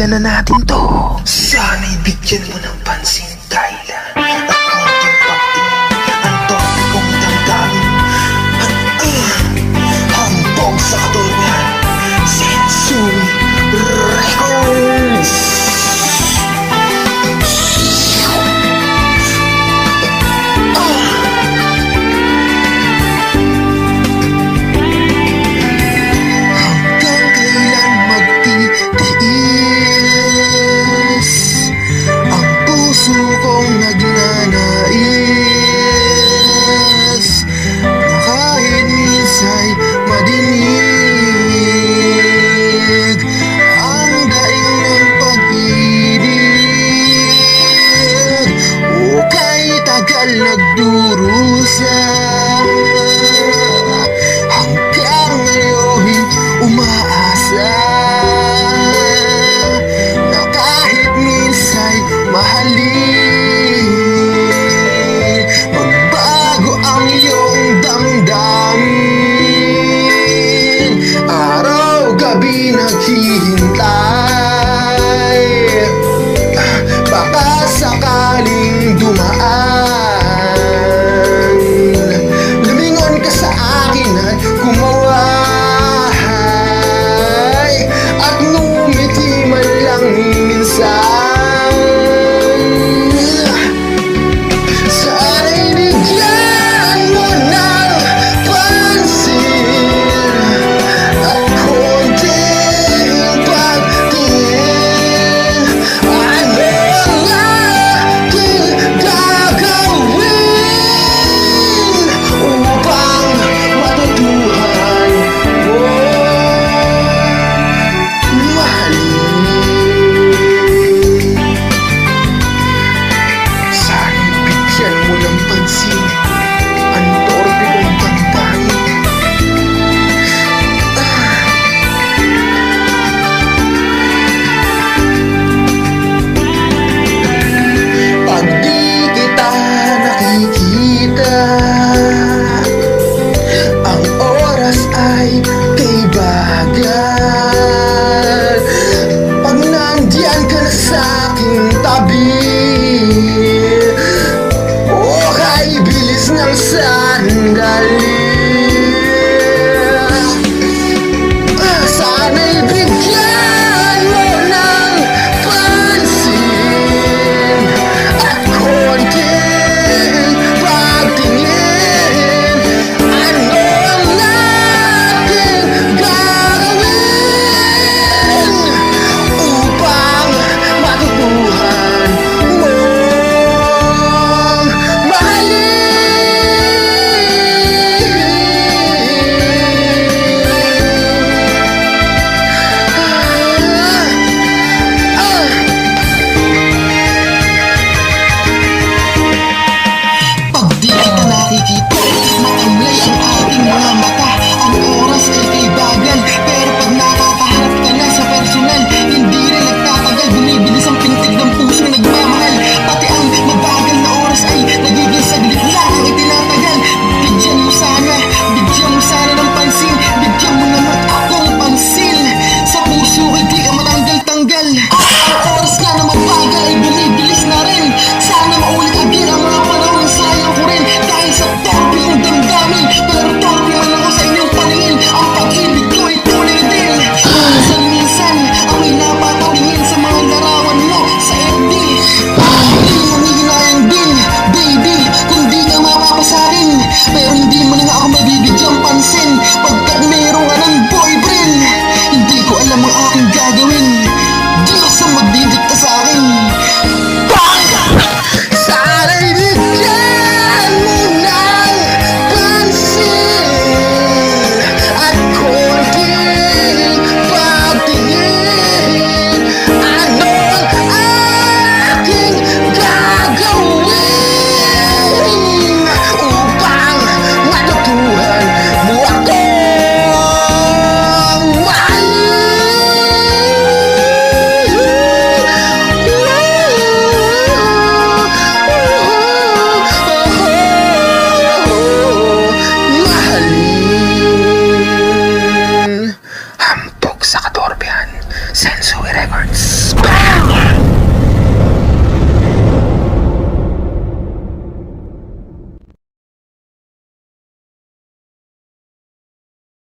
tigilan na natin to. Sana'y bigyan mo ng pansin, Kyla. At konting pagtingin, ang topic kong damdamin. Hambog sa katunyan, Sensui Records. Nagnanais na kahit minsa'y madinig ang daing ng pag-ibig. O kay tagal nagdurusa hanggang ngayon umaasa na kahit minsa'y mahalin. Gabi naghihintay, baka sakaling dumaan. Lumingon ka sa akin at kumaway, at ngumiti man lang minsan. Sana'y bigyan mo ng pansin at pag nandiyan ka na sa'king tabi, o kay bilis ng